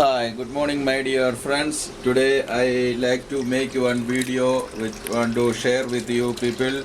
Hi, good morning, my dear friends. Today I like to make one video which want to share with you people.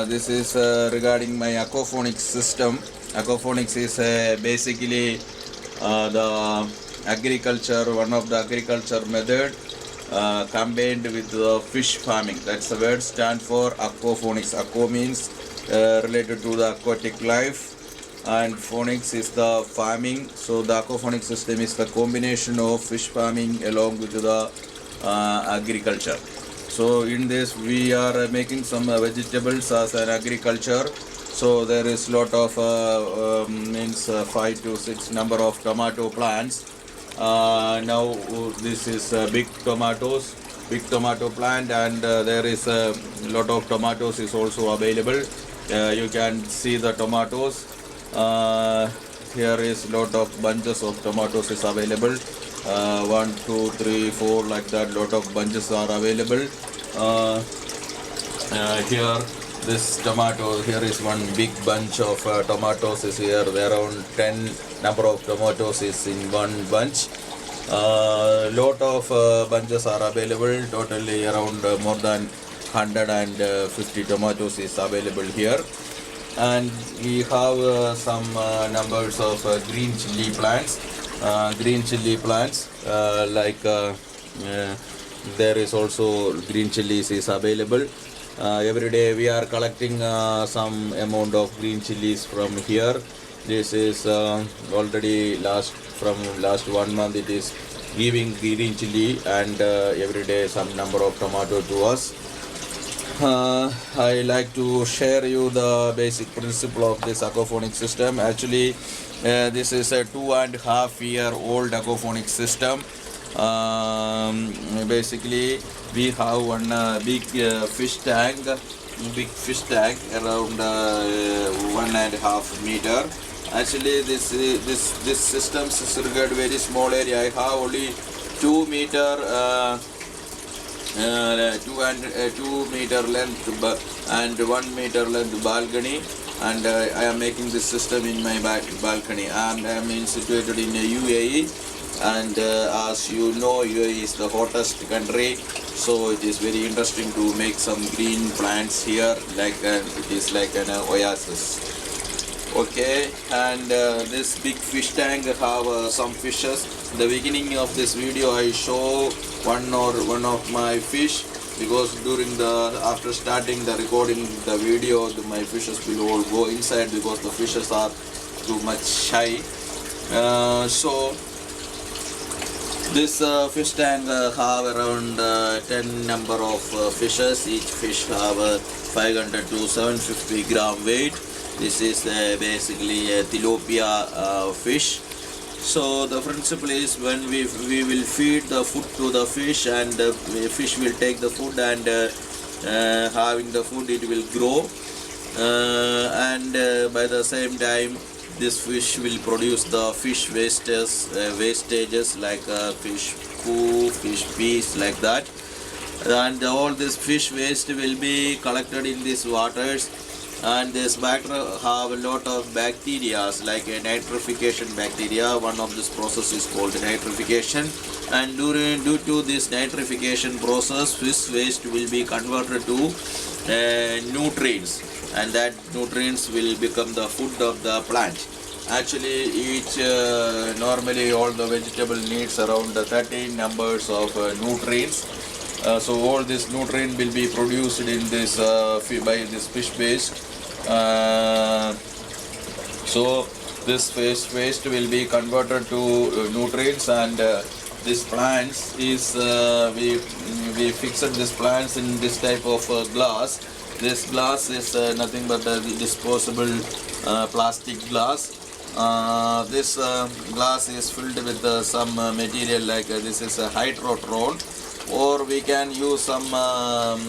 This is regarding my aquaponics system. Aquaponics is basically the agriculture, one of the agriculture method combined with fish farming. That's the word stand for aquaponics. Aqua means related to the aquatic life, and phonics is the farming. So the aquaponics system is the combination of fish farming along with the agriculture. So in this we are making some vegetables as an agriculture. So there is lot of 5 to 6 number of tomato plants. Now this is big tomato plant, and there is a lot of tomatoes is also available. You can see the tomatoes. Here is lot of bunches of tomatoes is available. 1 2 3 4 like that, lot of bunches are available. Here this tomato, here is one big bunch of tomatoes is here. There are around 10 number of tomatoes is in one bunch. Lot of bunches are available. Totally around more than 150 tomatoes is available here. And we have some numbers of green chili plants. There is also green chilies is available. Every day we are collecting some amount of green chilies from here. This is already last 1 month it is giving green chili, and every day some number of tomato to us. I like to share you the basic principle of this aquaponics system. Actually, this is a 2.5-year-old aquaponics system. Basically, we have one big fish tank around 1.5 meter. Actually, this system is regarded very small area. I have only 2 meter. 2 meter length and 1 meter length balcony, and I am making this system in my balcony. I am situated in UAE, and as you know, UAE is the hottest country, so it is very interesting to make some green plants here, like it is like an oasis. Okay, and this big fish tank have some fishes. In the beginning of this video I show one of my fish, because after starting the recording the video, my fishes will all go inside because the fishes are too much shy. So this fish tank have around 10 number of fishes. Each fish have 500 to 750 gram weight. This is basically a tilapia fish. So the principle is, when we will feed the food to the fish, and the fish will take the food, and having the food it will grow, and by the same time this fish will produce the fish wastages like fish poo, fish peas, like that, and all this fish waste will be collected in these waters. And this water have a lot of bacteria, like a nitrification bacteria. One of this process is called nitrification, and due to this nitrification process, fish waste will be converted to nutrients, and that nutrients will become the food of the plant. Actually, normally all the vegetable needs around 13 numbers of nutrients. So all this nutrient will be produced in this by this fish waste. So this fish waste will be converted to nutrients, and this plants is we fixed this plants in this type of glass. This glass is nothing but a disposable plastic glass. This glass is filled with some material like this is a hydrotron, or we can use some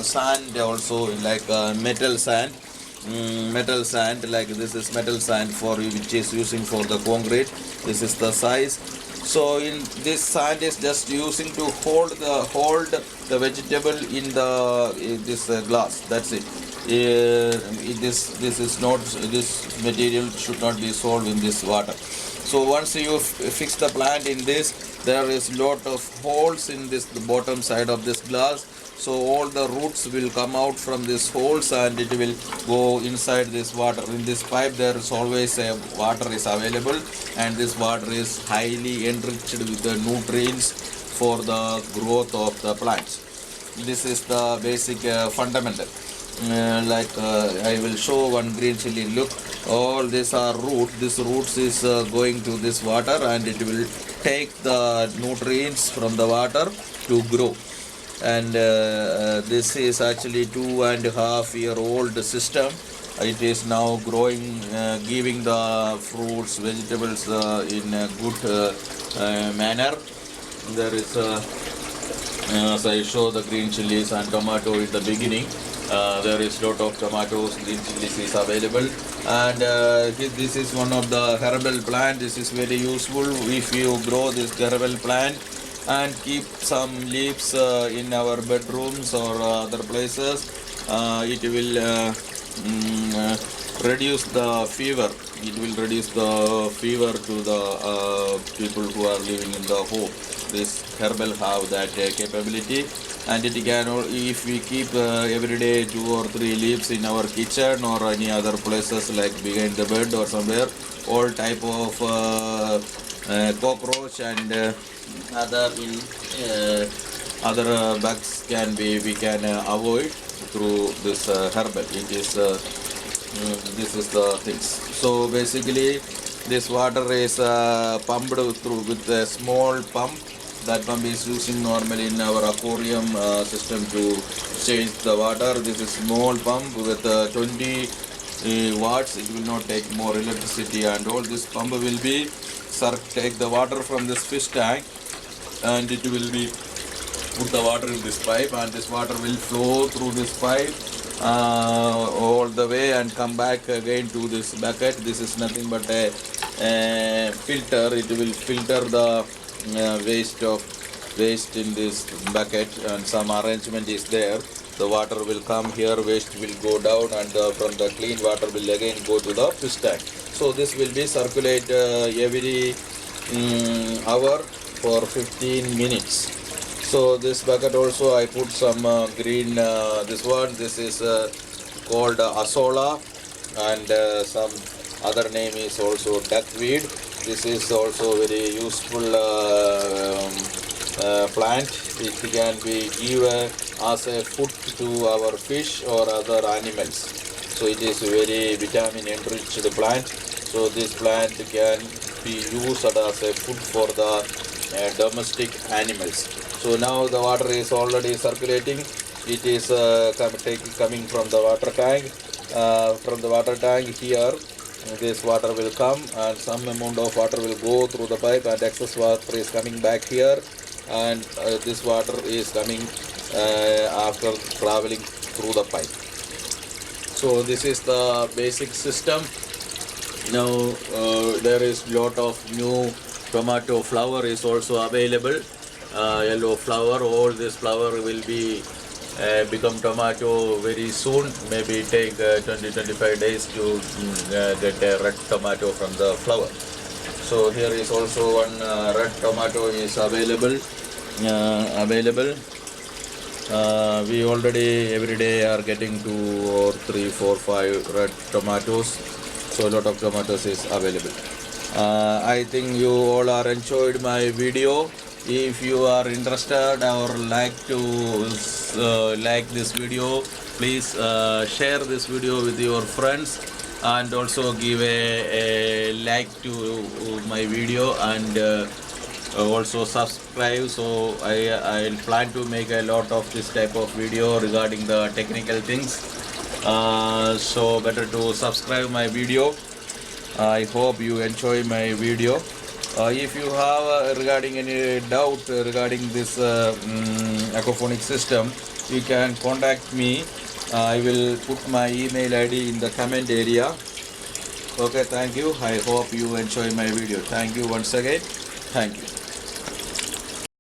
sand also, like metal sand, like this is metal sand which is using for the concrete. This is the size. So in this sand is just using to hold the vegetable in this glass. That's it. This material should not be dissolved in this water. So once you fix the plant in this, there is lot of holes in this the bottom side of this glass. So all the roots will come out from these holes and it will go inside this water. In this pipe there is always a water is available, and this water is highly enriched with the nutrients for the growth of the plants. This is the basic fundamental. I will show one green chili. Look, all these are root. This roots is going to this water and it will take the nutrients from the water to grow. And this is actually 2.5-year-old system. It is now growing, giving the fruits, vegetables in a good manner. There is as I show the green chilies and tomato in the beginning, there is lot of tomatoes, green chilies is available, and this is one of the herbal plant. This is very useful if you grow this herbal plant and keep some leaves in our bedrooms or other places. It will reduce the fever. It will reduce the fever to the people who are living in the home. This herbal have that capability, and it can, if we keep every day 2 or 3 leaves in our kitchen or any other places like behind the bed or somewhere, all type of cockroach and other bugs we can avoid through this herbal. It is this is the things. So basically this water is pumped through with a small pump. That pump is using normally in our aquarium system to change the water. This is small pump with 20 watts. It will not take more electricity, and all this pump will be take the water from this fish tank, and it will be put the water in this pipe, and this water will flow through this pipe all the way and come back again to this bucket. This is nothing but a filter. It will filter the waste in this bucket, and some arrangement is there. The water will come here, waste will go down, and from the clean water will again go to the fish tank. So this will be circulate every hour for 15 minutes. So this bucket also I put some green, this is called Azolla, and some other name is also duckweed. This is also very useful plant. It can be given as a food to our fish or other animals. So it is a very vitamin enriched plant. So this plant can be used as a food for the domestic animals. So now the water is already circulating. It is coming from the water tank. From the water tank here, this water will come, and some amount of water will go through the pipe, and excess water is coming back here, and this water is coming after traveling through the pipe. So this is the basic system. Now there is lot of new tomato flower is also available. Yellow flower. All this flower will be become tomato very soon. Maybe take 20-25 days to get a red tomato from the flower. So here is also one red tomato is available. We already every day are getting 2 or 3, 4, 5 red tomatoes. So a lot of tomatoes is available. I think you all are enjoyed my video. If you are interested or like to like this video, please share this video with your friends, and also give a like to my video, and also subscribe. So I plan to make a lot of this type of video regarding the technical things. So better to subscribe my video. I hope you enjoy my video. If you have regarding any doubt regarding this aquaponic system, you can contact me. I will put my email ID in the comment area. Okay, thank you. I hope you enjoy my video. Thank you once again. Thank you.